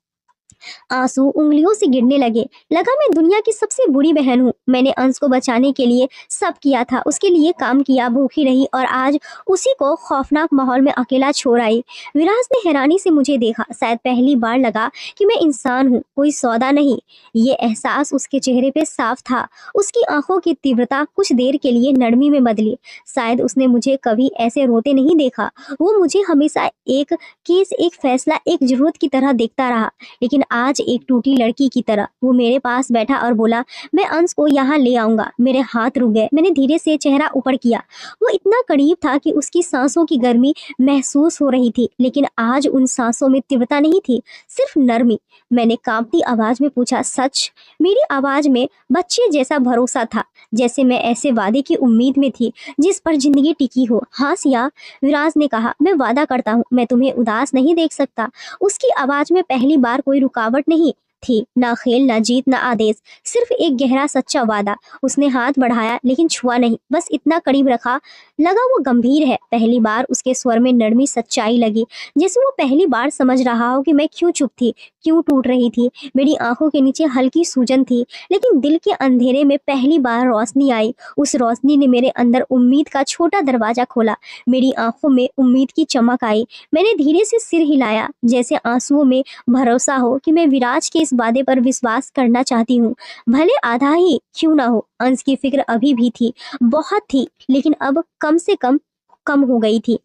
आंसू उंगलियों से गिरने लगे। लगा मैं दुनिया की सबसे बुरी बहन हूँ। मैंने अंश को बचाने के लिए सब किया था, उसके लिए काम किया, भूखी रही और आज उसी को खौफनाक माहौल में अकेला छोड़ आई। विराज ने हैरानी से मुझे देखा। शायद पहली बार लगा कि मैं इंसान हूँ, कोई सौदा नहीं। ये एहसास उसके चेहरे पे साफ था। उसकी आंखों की तीव्रता कुछ देर के लिए नरमी में बदली। शायद उसने मुझे कभी ऐसे रोते नहीं देखा। वो मुझे हमेशा एक केस, एक फैसला, एक जरूरत की तरह देखता रहा, लेकिन आज एक टूटी लड़की की तरह। वो मेरे पास बैठा और बोला, मैं अंश को यहाँ ले आऊंगा। मेरे हाथ रुक गए। मैंने धीरे से चेहरा ऊपर किया। वो इतना करीब था कि उसकी सांसों की गर्मी महसूस हो रही थी, लेकिन आज उन सांसों में तीव्रता नहीं थी, सिर्फ नरमी। मैंने कांपती आवाज में पूछा, सच? मेरी आवाज में बच्चे जैसा भरोसा था, जैसे मैं ऐसे वादे की उम्मीद में थी जिस पर जिंदगी टिकी हो। हाँ सिया, विराज ने कहा, मैं वादा करता हूँ, मैं तुम्हें उदास नहीं देख सकता। उसकी आवाज में पहली बार कोई रुकावट नहीं थी, ना खेल, ना जीत, ना आदेश, सिर्फ एक गहरा सच्चा वादा। उसने हाथ बढ़ाया, लेकिन छुआ नहीं, बस इतना करीब रखा। लगा वो गंभीर है। पहली बार उसके स्वर में नरमी, सच्चाई लगी, जैसे वो पहली बार समझ रहा हो कि मैं क्यों चुप थी, क्यों टूट रही थी। मेरी आंखों के नीचे हल्की सूजन थी, लेकिन दिल के अंधेरे में पहली बार रोशनी आई। उस रोशनी ने मेरे अंदर उम्मीद का छोटा दरवाजा खोला। मेरी आंखों में उम्मीद की चमक आई। मैंने धीरे से सिर हिलाया, जैसे आंसुओं में भरोसा हो कि मैं विराज के इस वादे पर विश्वास करना चाहती हूँ, भले आधा ही क्यों ना हो। अंश की फिक्र अभी भी थी, बहुत थी, लेकिन अब कम से कम हो गई थी।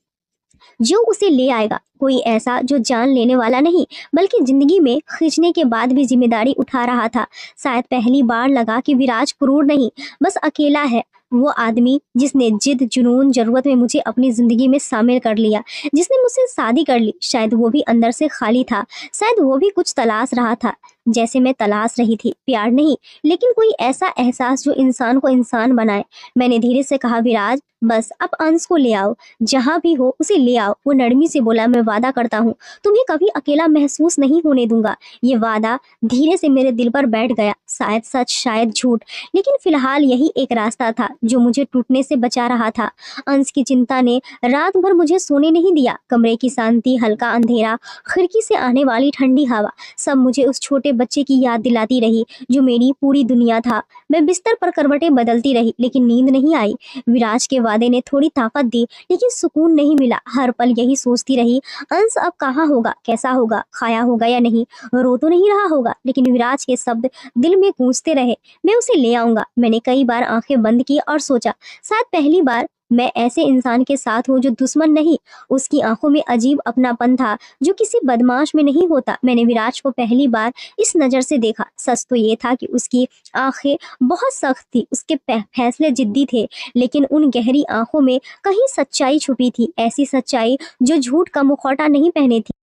जो उसे ले आएगा, कोई ऐसा जो जान लेने वाला नहीं, बल्कि जिंदगी में खींचने के बाद भी जिम्मेदारी उठा रहा था। शायद पहली बार लगा कि विराज क्रूर नहीं, बस अकेला है। वो आदमी जिसने जिद, जुनून, जरूरत में मुझे अपनी जिंदगी में शामिल कर लिया, जिसने मुझसे शादी कर ली। शायद वो भी अंदर से खाली था। शायद वो भी कुछ तलाश रहा था, जैसे मैं तलाश रही थी। प्यार नहीं, लेकिन कोई ऐसा एहसास जो इंसान को इंसान बनाए। मैंने धीरे से कहा, विराज, बस अब अंश को ले आओ, जहां भी हो उसे ले आओ। वो नरमी से बोला, मैं वादा करता हूँ, तुम्हें कभी अकेला महसूस नहीं होने दूंगा। ये वादा धीरे से मेरे दिल पर बैठ गया। शायद सच, शायद झूठ, लेकिन फिलहाल यही एक रास्ता था जो मुझे टूटने से बचा रहा था। अंश की चिंता ने रात भर मुझे सोने नहीं दिया। कमरे की शांति, हल्का अंधेरा, खिड़की से आने वाली ठंडी हवा, सब मुझे उस छोटे बच्चे की याद दिलाती रही जो मेरी पूरी दुनिया था। मैं बिस्तर पर करवटें बदलती रही, लेकिन नींद नहीं आई। विराज के वादे ने थोड़ी ताकत दी, लेकिन सुकून नहीं मिला। हर पल यही सोचती रही, अंश अब कहाँ होगा, कैसा होगा, खाया होगा या नहीं, रो तो नहीं रहा होगा। लेकिन विराज के शब्द दिल में गूंजते रहे, मैं उसे ले आऊंगा। मैंने कई बार आंखें बंद की और सोचा, शायद पहली बार मैं ऐसे इंसान के साथ हूँ जो दुश्मन नहीं। उसकी आंखों में अजीब अपनापन था जो किसी बदमाश में नहीं होता। मैंने विराज को पहली बार इस नजर से देखा। सच तो ये था कि उसकी आंखें बहुत सख्त थी, उसके फैसले जिद्दी थे, लेकिन उन गहरी आंखों में कहीं सच्चाई छुपी थी, ऐसी सच्चाई जो झूठ का मुखौटा नहीं पहने थी।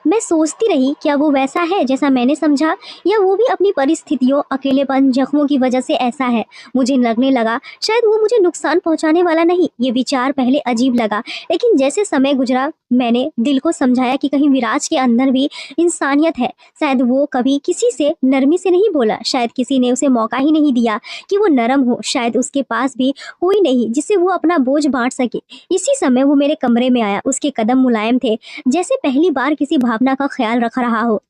मैं सोचती रही, क्या वो वैसा है जैसा मैंने समझा, या वो भी अपनी परिस्थितियों, अकेलेपन, जख्मों की वजह से ऐसा है। मुझे लगने लगा शायद वो मुझे नुकसान पहुंचाने वाला नहीं। ये विचार पहले अजीब लगा, लेकिन जैसे समय गुजरा मैंने दिल को समझाया कि कहीं विराज के अंदर भी इंसानियत है। शायद वो कभी किसी से नरमी से नहीं बोला, शायद किसी ने उसे मौका ही नहीं दिया कि वो नरम हो, शायद उसके पास भी कोई नहीं जिससे वो अपना बोझ बांट सके। इसी समय वो मेरे कमरे में आया। उसके कदम मुलायम थे, जैसे पहली बार किसी भावना का ख्याल रख रहा हो।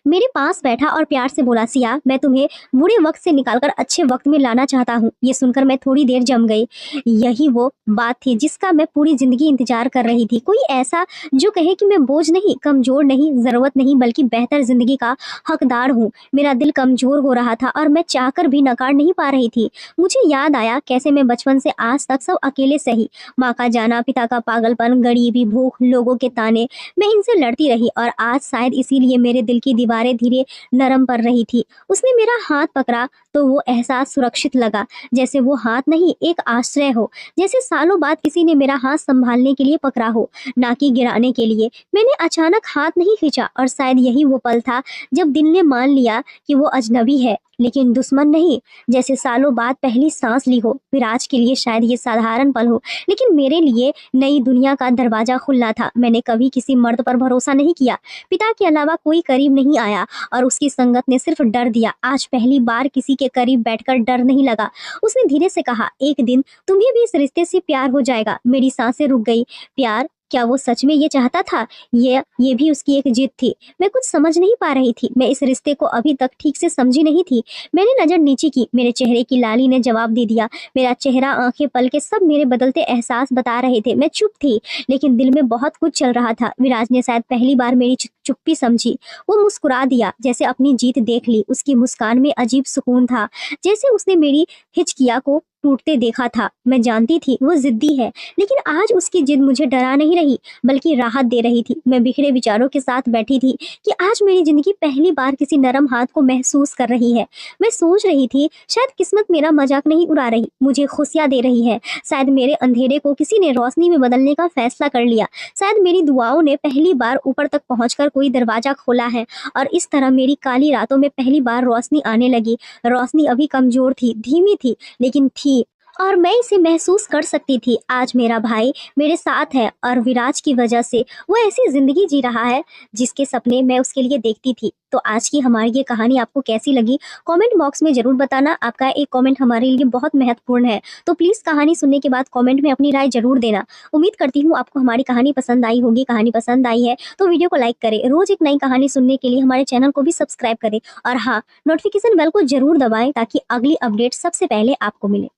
मेरे पास बैठा और प्यार से बोला, सिया, मैं तुम्हें बुरे वक्त से निकालकर अच्छे वक्त में लाना चाहता हूँ। ये सुनकर मैं थोड़ी देर जम गई। यही वो बात थी जिसका मैं पूरी जिंदगी इंतजार कर रही थी। कोई ऐसा जो कहे कि मैं बोझ नहीं, कमजोर नहीं, जरूरत नहीं, बल्कि बेहतर जिंदगी का हकदार हूँ। मेरा दिल कमजोर हो रहा था और मैं चाहकर भी नकार नहीं पा रही थी। मुझे याद आया कैसे मैं बचपन से आज तक सब अकेले सही, माँ का जाना, पिता का पागलपन, गरीबी, भूख, लोगों के ताने, मैं इनसे लड़ती रही और आज शायद इसीलिए मेरे दिल की दीवारें धीरे नरम पड़ रही थी। उसने मेरा हाथ पकड़ा तो वो एहसास सुरक्षित लगा, जैसे वो हाथ नहीं एक आश्रय हो, जैसे सालों बाद किसी ने मेरा हाथ संभालने के लिए पकड़ा हो, ना कि गिराने के लिए। मैंने अचानक हाथ नहीं खींचा और शायद यही वो पल था जब दिल ने मान लिया कि वो अजनबी है लेकिन दुश्मन नहीं। जैसे सालों बाद पहली सांस ली हो। विराज के लिए शायद ये साधारण पल हो, लेकिन मेरे लिए नई दुनिया का दरवाजा खुलना था। मैंने कभी किसी मर्द पर भरोसा नहीं किया, पिता के अलावा कोई करीब नहीं आया और उसकी संगत ने सिर्फ डर दिया। आज पहली बार किसी के करीब बैठकर डर नहीं लगा। उसने धीरे से कहा, एक दिन तुम्हें भी इस रिश्ते से प्यार हो जाएगा। मेरी सांसें रुक गई। प्यार? क्या वो सच में ये चाहता था? ये भी उसकी एक जिद थी। मैं कुछ समझ नहीं पा रही थी। मैं इस रिश्ते को अभी तक ठीक से समझी नहीं थी। मैंने नजर नीचे की। मेरे चेहरे की लाली ने जवाब दे दिया। मेरा चेहरा, आंखें, पलकें सब मेरे बदलते एहसास बता रहे थे। मैं चुप थी, लेकिन दिल में बहुत कुछ चल रहा था। विराज ने शायद पहली बार मेरी चुप्पी समझी। वो मुस्कुरा दिया, जैसे अपनी जीत देख ली। उसकी मुस्कान में अजीब सुकून था, जैसे उसने मेरी हिचकिया को टूटते देखा था। मैं जानती थी वो जिद्दी है, लेकिन आज उसकी जिद मुझे डरा नहीं रही, बल्कि राहत दे रही थी। मैं बिखरे विचारों के साथ बैठी थी कि आज मेरी जिंदगी पहली बार किसी नरम हाथ को महसूस कर रही है। मैं सोच रही थी, शायद किस्मत मेरा मजाक नहीं उड़ा रही, मुझे खुशियां दे रही है। शायद मेरे अंधेरे को किसी ने रोशनी में बदलने का फैसला कर लिया। शायद मेरी दुआओं ने पहली बार ऊपर तक पहुंचकर कोई दरवाजा खोला है और इस तरह मेरी काली रातों में पहली बार रोशनी आने लगी। रोशनी अभी कमजोर थी, धीमी थी, लेकिन थी, और मैं इसे महसूस कर सकती थी। आज मेरा भाई मेरे साथ है और विराज की वजह से वो ऐसी जिंदगी जी रहा है जिसके सपने मैं उसके लिए देखती थी। तो आज की हमारी ये कहानी आपको कैसी लगी, कमेंट बॉक्स में जरूर बताना। आपका एक कमेंट हमारे लिए बहुत महत्वपूर्ण है, तो प्लीज कहानी सुनने के बाद कमेंट में अपनी राय जरूर देना। उम्मीद करती हूँ आपको हमारी कहानी पसंद आई होगी। कहानी पसंद आई है तो वीडियो को लाइक करें। रोज एक नई कहानी सुनने के लिए हमारे चैनल को भी सब्सक्राइब करें और हाँ, नोटिफिकेशन बेल को जरूर दबाएं ताकि अगली अपडेट सबसे पहले आपको मिले।